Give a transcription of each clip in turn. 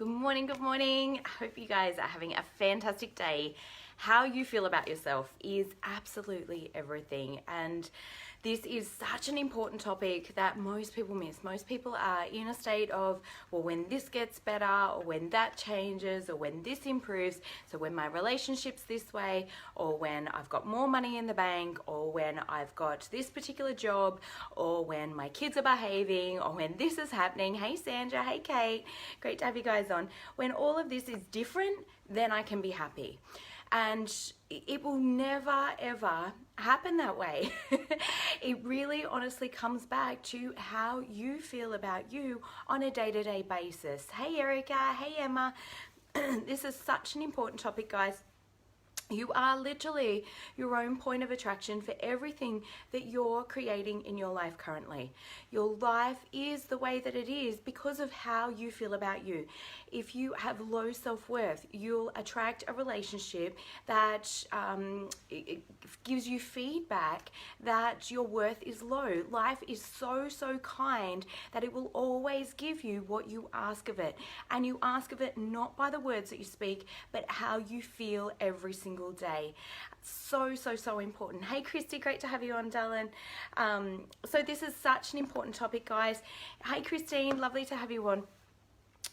Good morning, good morning. I hope you guys are having a fantastic day. How you feel about yourself is absolutely everything. And this is such an important topic that most people miss. Most people are in a state of, well, when this gets better, or when that changes, or when this improves. So when my relationship's this way, or when I've got more money in the bank, or when I've got this particular job, or when my kids are behaving, or when this is happening. Hey Sandra, hey Kate, great to have you guys on. When all of this is different, then I can be happy. And it will never ever happen that way. It really honestly comes back to how you feel about you on a day-to-day basis. Hey Erica, hey Emma. This is such an important topic, guys. You are literally your own point of attraction for everything that you're creating in your life currently. Your life is the way that it is because of how you feel about you. If you have low self-worth, you'll attract a relationship that it gives you feedback that your worth is low. Life is so kind that it will always give you what you ask of it. And you ask of it not by the words that you speak, but how you feel every single day. So important. Hey Christy, great to have you on, darling. So this is such an important topic, guys. Hey Christine, lovely to have you on.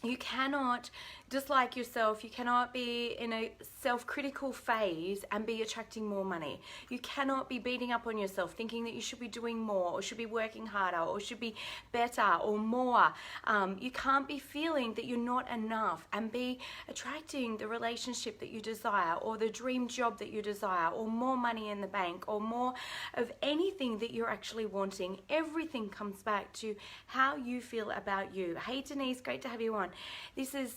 You cannot dislike yourself. You cannot be in a self-critical phase and be attracting more money. You cannot be beating up on yourself, thinking that you should be doing more, or should be working harder, or should be better or more. You can't be feeling that you're not enough and be attracting the relationship that you desire, or the dream job that you desire, or more money in the bank, or more of anything that you're actually wanting. Everything comes back to how you feel about you. Hey Denise, great to have you on. This is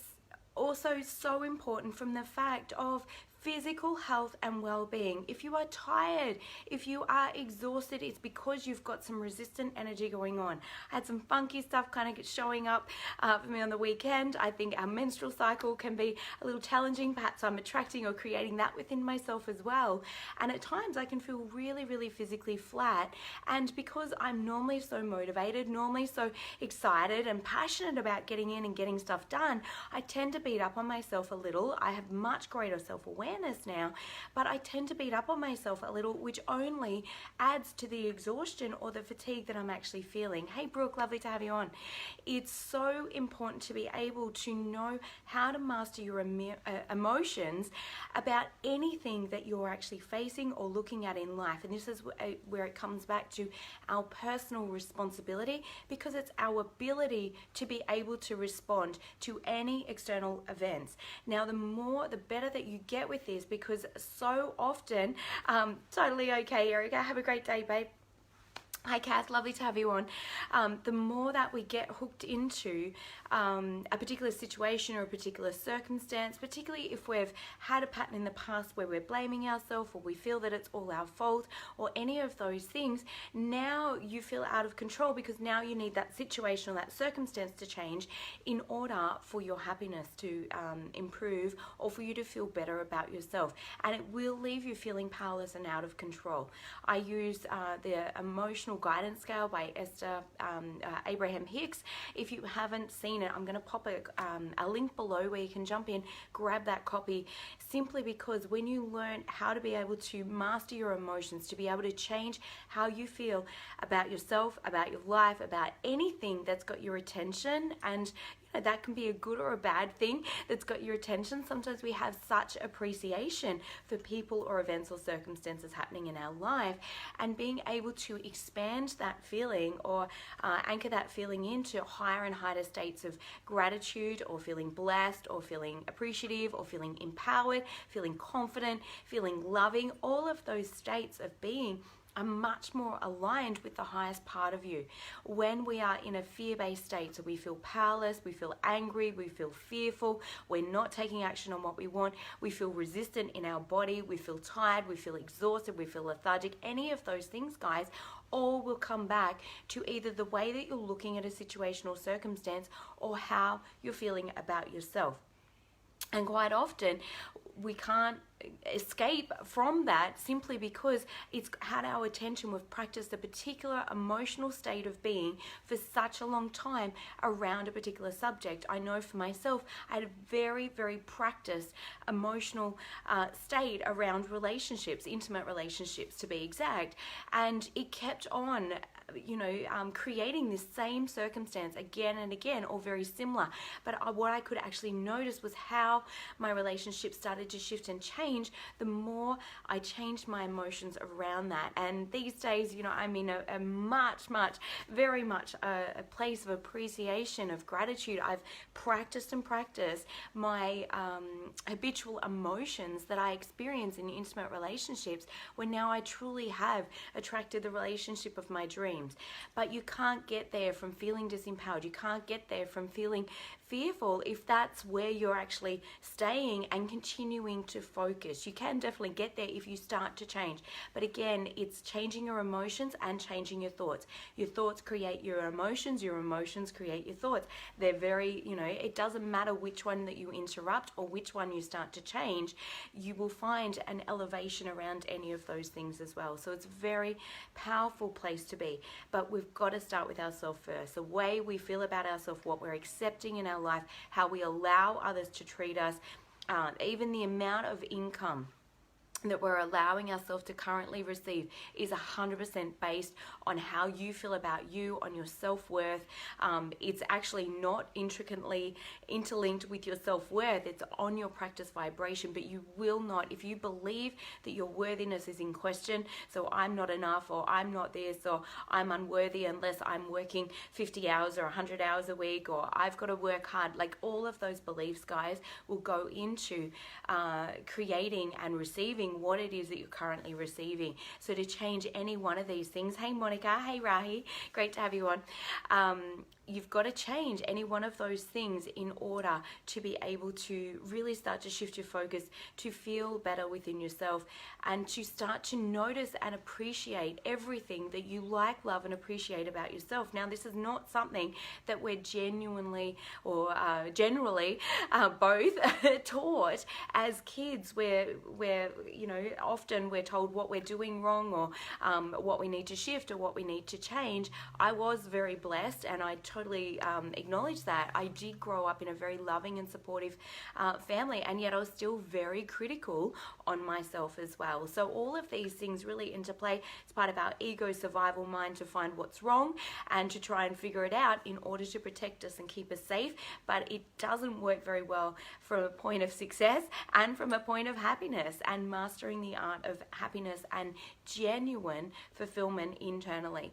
also so important from the fact of physical health and well-being. If you are tired, if you are exhausted, it's because you've got some resistant energy going on. I had some funky stuff kind of showing up for me on the weekend. I think our menstrual cycle can be a little challenging. Perhaps I'm attracting or creating that within myself as well. And at times I can feel really physically flat. And because I'm normally so motivated, normally so excited and passionate about getting in and getting stuff done, I tend to beat up on myself a little. I have much greater self-awareness now, but I tend to beat up on myself a little, which only adds to the exhaustion or the fatigue that I'm actually feeling. Hey Brooke, lovely to have you on. It's so important to be able to know how to master your emotions about anything that you're actually facing or looking at in life. And this is where it comes back to our personal responsibility, because it's our ability to be able to respond to any external events. Now, the better that you get with this, because so often, totally okay, Erica, have a great day, babe. Hi Kath, lovely to have you on. The more that we get hooked into a particular situation or a particular circumstance, particularly if we've had a pattern in the past where we're blaming ourselves, or we feel that it's all our fault, or any of those things, now you feel out of control, because now you need that situation or that circumstance to change in order for your happiness to improve, or for you to feel better about yourself. And it will leave you feeling powerless and out of control. I use the emotional guidance scale by Esther Abraham Hicks. If you haven't seen it, I'm going to pop a link below where you can jump in, grab that copy, simply because when you learn how to be able to master your emotions, to be able to change how you feel about yourself, about your life, about anything that's got your attention, and that can be a good or a bad thing that's got your attention. Sometimes we have such appreciation for people or events or circumstances happening in our life, and being able to expand that feeling, or anchor that feeling into higher and higher states of gratitude, or feeling blessed, or feeling appreciative, or feeling empowered, feeling confident, feeling loving. All of those states of being are much more aligned with the highest part of you. When we are in a fear-based state, so we feel powerless, we feel angry, we feel fearful, we're not taking action on what we want, we feel resistant in our body, we feel tired, we feel exhausted, we feel lethargic, any of those things, guys, all will come back to either the way that you're looking at a situation or circumstance, or how you're feeling about yourself. And quite often we can't escape from that simply because it's had our attention. We've practiced a particular emotional state of being for such a long time around a particular subject. I know for myself, I had a very, very practiced emotional state around relationships, intimate relationships to be exact, and it kept on creating this same circumstance again and again, or very similar. But what I could actually notice was how my relationship started to shift and change the more I changed my emotions around that. And these days, I'm in a much, very much a place of appreciation, of gratitude. I've practiced my habitual emotions that I experience in intimate relationships, when now I truly have attracted the relationship of my dreams. But you can't get there from feeling disempowered. You can't get there from feeling fearful if that's where you're actually staying and continuing to focus. You can definitely get there if you start to change. But again, it's changing your emotions and changing your thoughts. Your thoughts create your emotions create your thoughts. They're very, it doesn't matter which one that you interrupt or which one you start to change, you will find an elevation around any of those things as well. So it's a very powerful place to be. But we've got to start with ourselves first. The way we feel about ourselves, what we're accepting in our life, how we allow others to treat us, even the amount of income that we're allowing ourselves to currently receive is 100% based on how you feel about you, on your self-worth. It's actually not intricately interlinked with your self-worth. It's on your practice vibration, but you will not, if you believe that your worthiness is in question, so I'm not enough, or I'm not this, or I'm unworthy unless I'm working 50 hours or 100 hours a week, or I've got to work hard. Like, all of those beliefs, guys, will go into creating and receiving what it is that you're currently receiving. So to change any one of these things, hey Monica, hey Rahi, great to have you on. You've got to change any one of those things in order to be able to really start to shift your focus, to feel better within yourself, and to start to notice and appreciate everything that you like, love, and appreciate about yourself. Now, this is not something that we're genuinely or generally both taught as kids, where often we're told what we're doing wrong, or what we need to shift, or what we need to change. I was very blessed, and I totally acknowledge that. I did grow up in a very loving and supportive family, and yet I was still very critical on myself as well. So all of these things really interplay. It's part of our ego survival mind to find what's wrong and to try and figure it out in order to protect us and keep us safe. But it doesn't work very well from a point of success and from a point of happiness, and mastering the art of happiness and genuine fulfillment internally.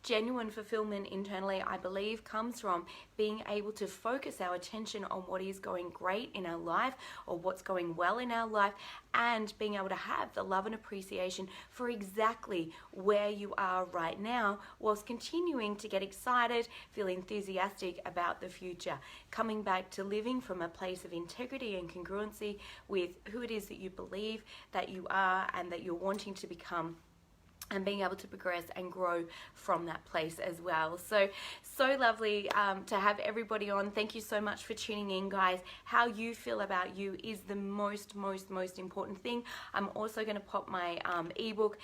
Genuine fulfillment internally, I believe, comes from being able to focus our attention on what is going great in our life, or what's going well in our life, and being able to have the love and appreciation for exactly where you are right now, whilst continuing to get excited, feel enthusiastic about the future. Coming back to living from a place of integrity and congruency with who it is that you believe that you are and that you're wanting to become, and being able to progress and grow from that place as well. So lovely to have everybody on. Thank you so much for tuning in, guys. How you feel about you is the most important thing. I'm also going to pop my ebook,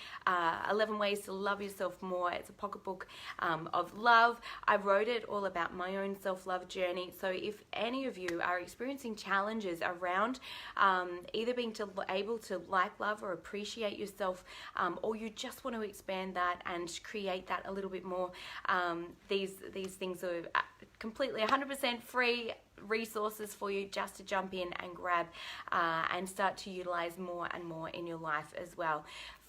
11 Ways to Love Yourself More. It's a pocketbook of love. I wrote it all about my own self-love journey. So if any of you are experiencing challenges around either being able to like, love, or appreciate yourself, or you just want to expand that and create that a little bit more, these things are completely 100% free resources for you just to jump in and grab and start to utilize more and more in your life as well.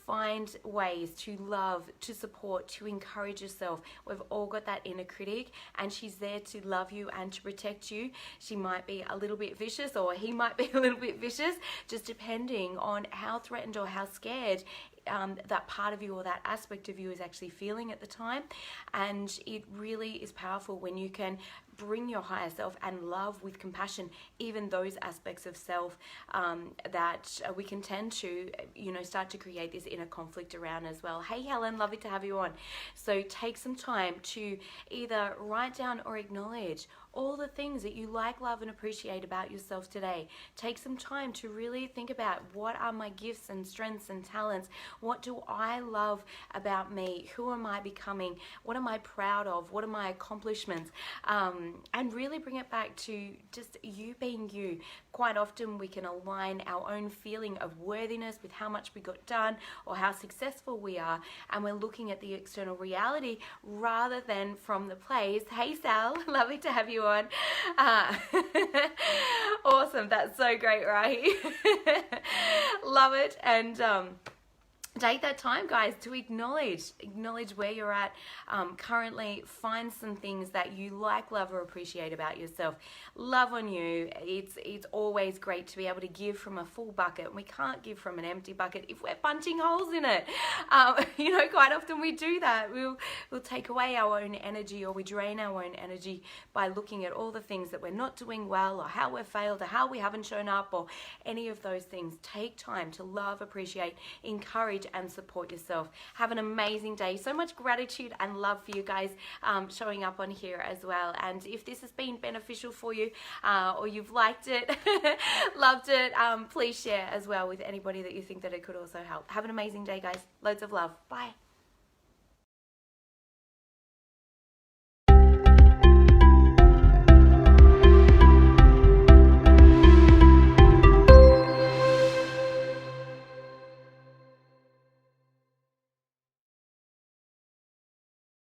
Find ways to love, to support, to encourage yourself. We've all got that inner critic, and she's there to love you and to protect you. She might be a little bit vicious, or he might be a little bit vicious, just depending on how threatened or how scared that part of you or that aspect of you is actually feeling at the time. And it really is powerful when you can bring your higher self and love with compassion even those aspects of self that we can tend to start to create this inner conflict around as well. Hey Helen, lovely to have you on. So take some time to either write down or acknowledge all the things that you like, love, and appreciate about yourself today. Take some time to really think about, what are my gifts and strengths and talents? What do I love about me? Who am I becoming? What am I proud of? What are my accomplishments? And really bring it back to just you being you. Quite often we can align our own feeling of worthiness with how much we got done or how successful we are, and we're looking at the external reality rather than from the place. Hey Sal, lovely to have you on. Awesome, that's so great, right? Love it. And take that time, guys, to acknowledge where you're at currently. Find some things that you like, love, or appreciate about yourself. Love on you. It's always great to be able to give from a full bucket. We can't give from an empty bucket if we're punching holes in it. Quite often we do that. We'll take away our own energy, or we drain our own energy by looking at all the things that we're not doing well, or how we've failed, or how we haven't shown up, or any of those things. Take time to love, appreciate, encourage, and support yourself. Have an amazing day. So much gratitude and love for you guys showing up on here as well. And if this has been beneficial for you, or you've liked it, loved it, please share as well with anybody that you think that it could also help. Have an amazing day, guys. Loads of love. Bye.